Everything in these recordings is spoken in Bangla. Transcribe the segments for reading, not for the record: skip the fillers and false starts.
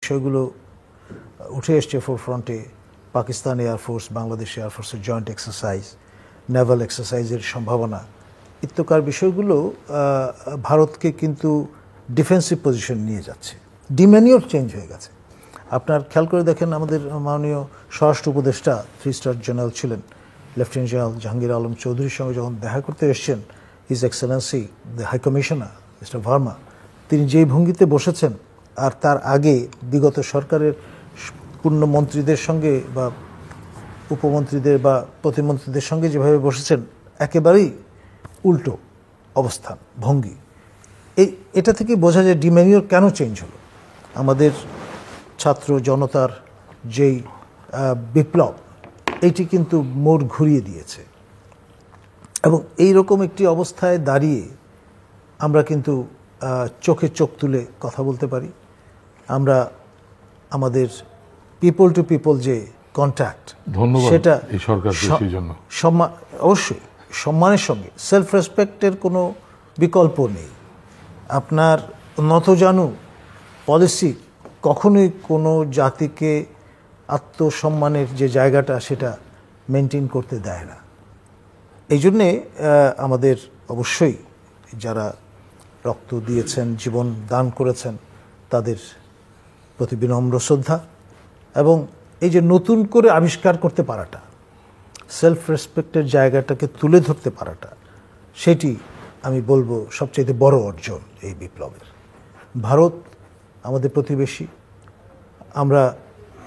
বিষয়গুলো উঠে এসছে ফোরফ্রন্টে। পাকিস্তান এয়ারফোর্স, বাংলাদেশ এয়ারফোর্সের জয়েন্ট এক্সারসাইজ, নেভাল এক্সারসাইজের সম্ভাবনা ইত্যকার বিষয়গুলো ভারতকে কিন্তু ডিফেন্সিভ পজিশন নিয়ে যাচ্ছে। ডিম্যানিওর চেঞ্জ হয়ে গেছে। আপনার খেয়াল করে দেখেন, আমাদের মাননীয় স্বরাষ্ট্র উপদেষ্টা 3 স্টার জেনারেল ছিলেন লেফটেন্যান্ট জেনারেল জাহাঙ্গীর আলম চৌধুরীর সঙ্গে যখন দেখা করতে এসছেন his excellency the high commissioner mister Verma, তিনি যেই ভঙ্গিতে বসেছেন আর তার আগে বিগত সরকারের পূর্ণ মন্ত্রীদের সঙ্গে বা উপমন্ত্রীদের বা প্রতিমন্ত্রীদের সঙ্গে যেভাবে বসেছেন, একেবারেই উল্টো অবস্থান, ভঙ্গি। এটা থেকে বোঝা যায় ডিম্যানিওর কেন চেঞ্জ হলো। আমাদের ছাত্র জনতার যেই বিপ্লব, এইটি কিন্তু মোড় ঘুরিয়ে দিয়েছে। এবং এই রকম একটি অবস্থায় দাঁড়িয়ে আমরা কিন্তু চোখে চোখ তুলে কথা বলতে পারি। আমরা আমাদের পিপল টু পিপল যে কন্ট্যাক্ট, সেটা এই সরকারকে সেই জন্য অবশ্যই সম্মানের সঙ্গে, সেলফ রেসপেক্টের কোনো বিকল্প নেই। আপনার নতজানু পলিসি কখনোই কোনো জাতিকে আত্মসম্মানের যে জায়গাটা সেটা মেনটেন করতে দেয় না। এই জন্যে আমাদের অবশ্যই যারা রক্ত দিয়েছেন, জীবন দান করেছেন, তাদের প্রতি বিনম্র শ্রদ্ধা। এবং এই যে নতুন করে আবিষ্কার করতে পারাটা, সেলফ রেসপেক্টের জায়গাটাকে তুলে ধরতে পারাটা, সেটি আমি বলবো সবচেয়ে বড় অর্জন এই বিপ্লবের। ভারত আমাদের প্রতিবেশী, আমরা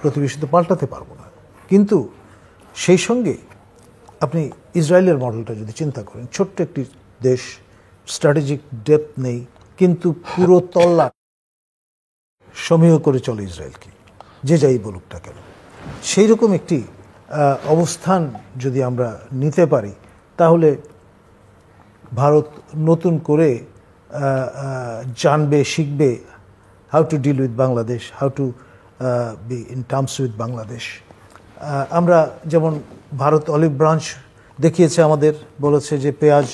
প্রতিবেশী তো পাল্টাতে পারবো না, কিন্তু সেই সঙ্গে আপনি ইসরায়েলের মডেলটা যদি চিন্তা করেন, ছোট্ট একটি দেশ, স্ট্র্যাটেজিক ডেপথ নেই, কিন্তু পুরো তল্লাট সমীহ করে চলে ইসরায়েলকে, যে যাই বলুক না কেন। সেই রকম একটি অবস্থান যদি আমরা নিতে পারি, তাহলে ভারত নতুন করে জানবে, শিখবে how to deal with Bangladesh, how to be in terms with Bangladesh. আমরা যেমন ভারত অলিভ ব্রাঞ্চ দেখিয়েছে আমাদের, বলেছে যে পেঁয়াজ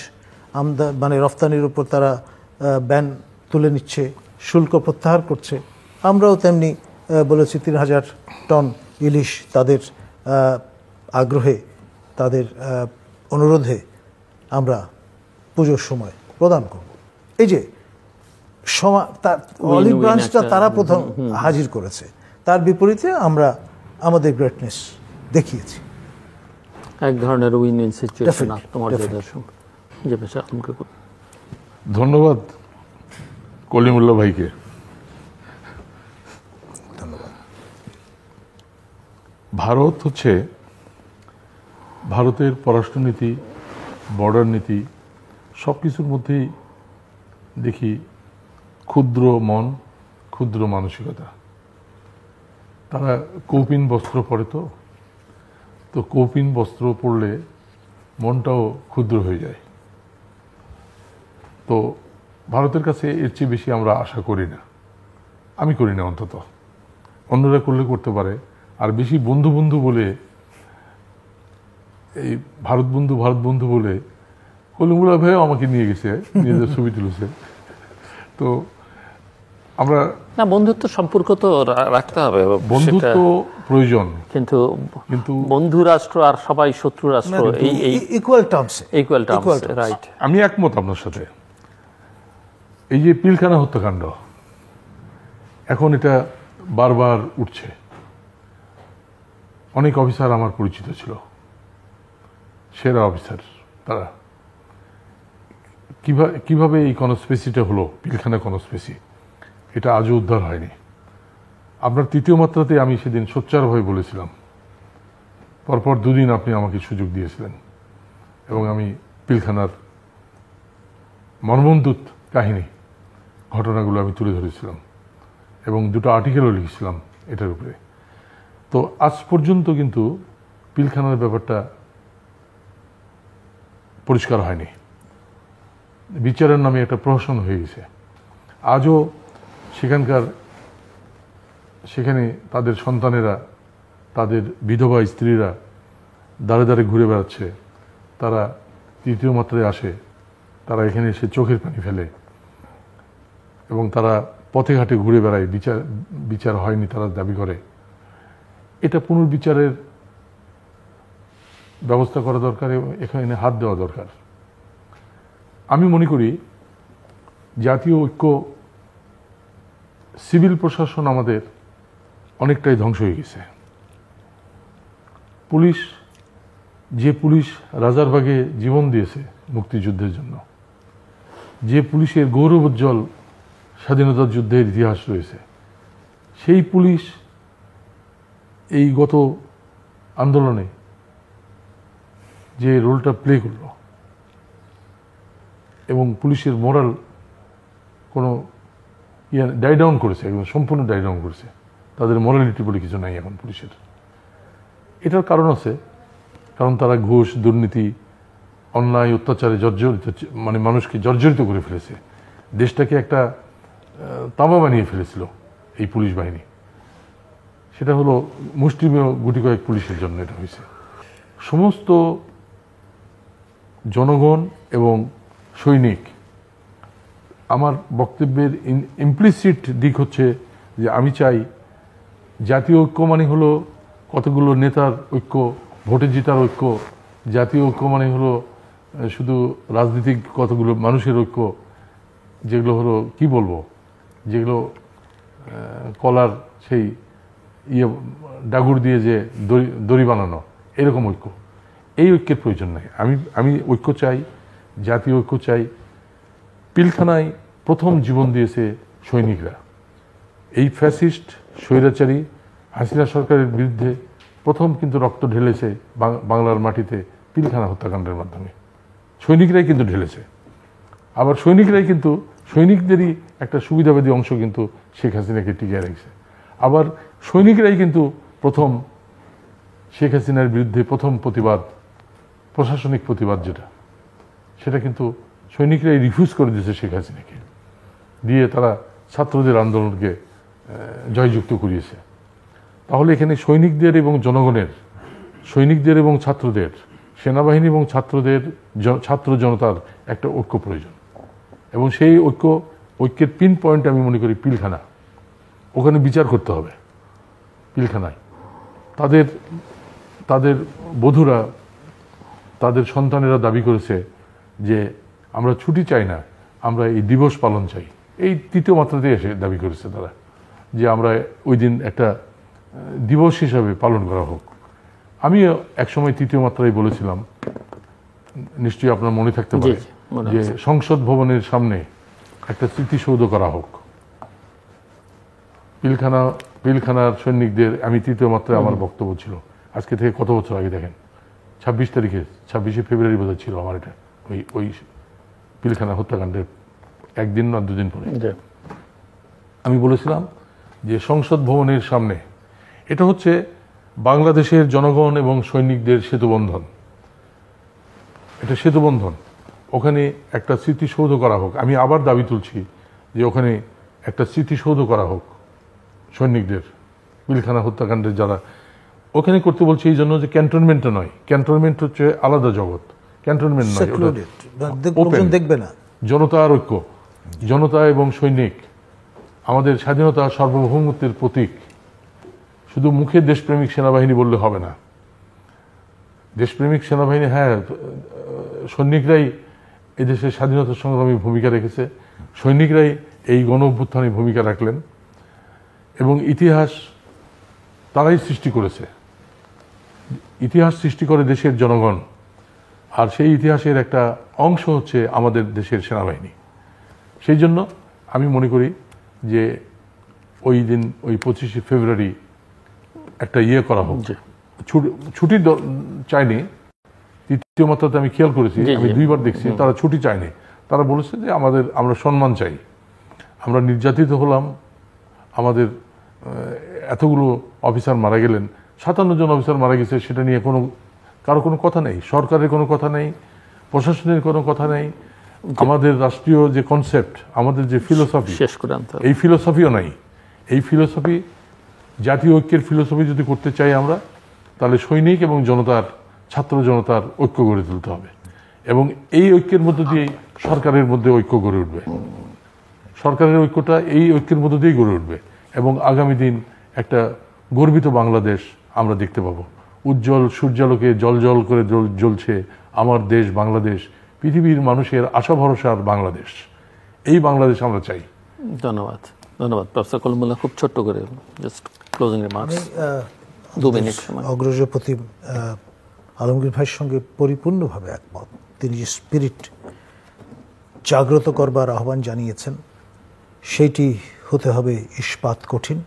মানে রফতানির উপর তারা ব্যান তুলে নিচ্ছে, শুল্ক প্রত্যাহার করছে। আমরাও তেমনি বলেছি 3000 টন ইলিশ তাদের আগ্রহে, তাদের অনুরোধে আমরা পুজোর সময় প্রদান করব। এই যে অলিভ ব্রাঞ্চটা তারা প্রথম হাজির করেছে, তার বিপরীতে আমরা আমাদের গ্রেটনেস দেখিয়েছি। এক ধরনের উইন উইন সিচুয়েশন। ধন্যবাদ কলিমুল্লাহ ভাইকে। ধন্যবাদ। ভারত হচ্ছে, ভারতের পররাষ্ট্রনীতি, বর্ডার নীতি সব কিছুর মধ্যেই দেখি ক্ষুদ্র মন, ক্ষুদ্র মানসিকতা। তারা কৌপিন বস্ত্র পরে, তো কৌপিন বস্ত্র পরলে মনটাও ক্ষুদ্র হয়ে যায়। তো ভারতের কাছে এর চেয়ে বেশি আমরা আশা করি না, আমি করি না অন্তত। অন্যরা করলে করতে পারে। আর বেশি বন্ধু বন্ধু বলে, এই ভারত বন্ধু ভারত বন্ধু বলে কলিমুল্লাহ ভাইও আমাকে নিয়ে গেছে, নিজেদের ছবি তুলেছে। তো আমরা না, বন্ধুত্ব সম্পর্ক তো রাখতে হবে, বন্ধুত্ব প্রয়োজন, কিন্তু বন্ধু রাষ্ট্র আর সবাই শত্রু রাষ্ট্র এই ইকুয়াল টার্মস, রাইট। আমি একমত আপনার সাথে। এই যে পিলখানা হত্যাকাণ্ড, এখন এটা বারবার উঠছে। অনেক অফিসার আমার পরিচিত ছিল, সেরা অফিসার। তারা কিভাবে এই কনস্পিরেসিটা হলো, পিলখানা কনস্পিরেসি, এটা আজও উদ্ধার হয়নি। আপনার তৃতীয় মাত্রাতে আমি সেদিন সোচ্চারভাবে বলেছিলাম, পরপর 2 দিন আপনি আমাকে সুযোগ দিয়েছিলেন, এবং আমি পিলখানার মর্মন্তুদ কাহিনী, ঘটনাগুলো আমি তুলে ধরেছিলাম এবং 2টা আর্টিকেলও লিখেছিলাম এটার উপরে। তো আজ পর্যন্ত কিন্তু পিলখানার ব্যাপারটা পরিষ্কার হয়নি। বিচারের নামে একটা প্রহসন হয়ে গেছে। আজও সেখানে তাদের সন্তানেরা, তাদের বিধবা স্ত্রীরা দাঁড়ে দাঁড়ে ঘুরে বেড়াচ্ছে। তারা তৃতীয় মাত্রায় আসে, তারা এখানে এসে চোখের পানি ফেলে এবং তারা পথে ঘাটে ঘুরে বেড়ায়, বিচার হয়নি তারা দাবি করে, এটা পুনর্বিচারের ব্যবস্থা করা দরকার এবং এখানে হাত দেওয়া দরকার। আমি মনে করি জাতীয় ঐক্য, সিভিল প্রশাসন আমাদের অনেকটাই ধ্বংস হয়ে গেছে। পুলিশ রাজারবাগে জীবন দিয়েছে মুক্তিযুদ্ধের জন্য, যে পুলিশের গৌরবোজ্জ্বল স্বাধীনতা যুদ্ধের ইতিহাস রয়েছে, সেই পুলিশ এই গত আন্দোলনে যে রোলটা প্লে করলো এবং পুলিশের মোরাল কোনো ডাই ডাউন করেছে, একদম সম্পূর্ণ ডাই ডাউন করেছে, তাদের মোরালিটি বলে কিছু নাই এখন পুলিশের। এটার কারণ আছে, কারণ তারা ঘুষ, দুর্নীতি, অন্যায়, অত্যাচারে জর্জরিত, মানে মানুষকে জর্জরিত করে ফেলেছে, দেশটাকে একটা তামা বানিয়ে ফেলেছিল এই পুলিশ বাহিনী। সেটা হলো মুষ্টিমেয় গুটি কয়েক পুলিশের জন্য এটা হয়েছে। সমস্ত জনগণ এবং সৈনিক, আমার বক্তব্যের ইমপ্লিসিট দিক হচ্ছে যে আমি চাই জাতীয় ঐক্য মানে হলো কতগুলো নেতার ঐক্য, ভোটে জেতার ঐক্য। জাতীয় ঐক্য মানে হলো শুধু রাজনীতিক কতগুলো মানুষের ঐক্য, যেগুলো হলো কি বলবো, যেগুলো কলার সেই ডাগুর দিয়ে যে দড়ি বানানো, এরকম ঐক্য। এই ঐক্যের প্রয়োজন নাই। আমি ঐক্য চাই, জাতীয় ঐক্য চাই। পিলখানায় প্রথম জীবন দিয়েছে সৈনিকরা। এই ফ্যাসিস্ট স্বৈরাচারী হাসিনা সরকারের বিরুদ্ধে প্রথম কিন্তু রক্ত ঢেলেছে বাংলার মাটিতে পিলখানা হত্যাকাণ্ডের মাধ্যমে। সৈনিকরাই কিন্তু ঢেলেছে। আবার সৈনিকদেরই একটা সুবিধাবাদী অংশ কিন্তু শেখ হাসিনাকে টিকিয়ে রেখেছে। আবার সৈনিকরাই কিন্তু প্রথম শেখ হাসিনার বিরুদ্ধে প্রথম প্রতিবাদ, প্রশাসনিক প্রতিবাদ যেটা, সেটা কিন্তু সৈনিকরাই রিফিউজ করে দিয়েছে শেখ হাসিনাকে, দিয়ে তারা ছাত্রদের আন্দোলনকে জয়যুক্ত করিয়েছে। তাহলে এখানে সৈনিকদের এবং জনগণের, সৈনিকদের এবং ছাত্রদের, সেনাবাহিনী এবং ছাত্র জনতার একটা ঐক্য প্রয়োজন। এবং সেই ঐক্যের পিন পয়েন্ট আমি মনে করি পিলখানা। ওখানে বিচার করতে হবে পিলখানায়। তাদের বধূরা, তাদের সন্তানেরা দাবি করেছে যে আমরা ছুটি চাই না, আমরা এই দিবস পালন চাই। এই তৃতীয় মাত্রাতে এসে দাবি করেছে তারা যে আমরা ওই দিন একটা দিবস হিসাবে পালন করা হোক। আমি একসময় তৃতীয় মাত্রায় বলেছিলাম, নিশ্চয়ই আপনার মনে থাকতে পারে, যে সংসদ ভবনের সামনে একটা স্মৃতিসৌধ করা হোক। পিলখানার সৈনিকদের, আমি তৃতীয় মাত্রায় আমার বক্তব্য ছিল, আজকে থেকে কত বছর আগে দেখেন, 26শে ফেব্রুয়ারি বোধহয় ছিল আমার এটা, ওই পিলখানা হত্যাকাণ্ডের একদিন না দুদিন পরে আমি বলেছিলাম যে সংসদ ভবনের সামনে, এটা হচ্ছে বাংলাদেশের জনগণ এবং সৈনিকদের সেতুবন্ধন, এটা সেতুবন্ধন। ওখানে একটা স্মৃতিসৌধ করা হোক। আমি আবার দাবি তুলছি যে ওখানে একটা স্মৃতিসৌধ করা হোক সৈনিকদের, পিলখানা হত্যাকাণ্ডের যারা। ওখানে করতে বলছি এই জন্য যে ক্যান্টনমেন্টটা নয়, ক্যান্টনমেন্ট হচ্ছে আলাদা জগৎ, ক্যান্টনমেন্ট নয়, ওপেন, দেখবে না। জনতার ঐক্য, জনতা এবং সৈনিক আমাদের স্বাধীনতা সার্বভৌমত্বের প্রতীক। শুধু মুখে দেশপ্রেমিক সেনাবাহিনী বললে হবে না। দেশপ্রেমিক সেনাবাহিনী, হ্যাঁ, সৈনিকরাই এদেশের স্বাধীনতা সংগ্রামী ভূমিকা রেখেছে, সৈনিকরাই এই গণ অভ্যুত্থানে ভূমিকা রাখলেন এবং ইতিহাস তারাই সৃষ্টি করেছে। ইতিহাস সৃষ্টি করে দেশের জনগণ, আর সেই ইতিহাসের একটা অংশ হচ্ছে আমাদের দেশের সেনাবাহিনী। সেই জন্য আমি মনে করি যে ওই দিন, ওই 25শে ফেব্রুয়ারি একটা করা হোক। ছুটি চায়নি, তৃতীয় মাত্রাতে আমি খেয়াল করেছি, আমি 2বার দেখছি, তারা ছুটি চায়নি। তারা বলেছে যে আমরা সম্মান চাই, আমরা নির্যাতিত হলাম, আমাদের এতগুলো অফিসার মারা গেলেন, 57 জন অফিসার মারা গেছে, সেটা নিয়ে কারো কোনো কথা নেই, সরকারের কোনো কথা নেই, প্রশাসনের কোনো কথা নেই। আমাদের রাষ্ট্রীয় যে কনসেপ্ট, আমাদের যে ফিলোসফি, এই ফিলোসফিও নাই। এই ফিলোসফি, জাতীয় ঐক্যের ফিলোসফি যদি করতে চাই আমরা, তাহলে সৈনিক এবং জনতার, ছাত্র জনতার ঐক্য গড়ে তুলতে হবে এবং এই ঐক্যের মধ্যে দিয়ে সরকারের মধ্যে ঐক্য গড়ে উঠবে। সরকারের ঐক্যটা এই ঐক্যের মধ্য দিয়েই গড়ে উঠবে এবং আগামী দিন একটা গর্বিত বাংলাদেশ আমরা দেখতে পাবো। উজ্জ্বল সূর্যালোকে জল করে জ্বলছে আমার দেশ বাংলাদেশ, পৃথিবীর মানুষের আশা ভরসার বাংলাদেশ। এই বাংলাদেশ আমরা চাই। ধন্যবাদ প্রফেসর কলিমুল্লাহ। খুব ছোট্ট করে জাস্ট ক্লোজিং রিমার্কস, 2 মিনিট সময়। অগ্রজপতি আলমগীর ভাইয়ের সঙ্গে পরিপূর্ণভাবে একমত। তিনি যে স্পিরিট জাগ্রত করবার আহ্বান জানিয়েছেন, সেইটি হতে হবে ইস্পাত কঠিন।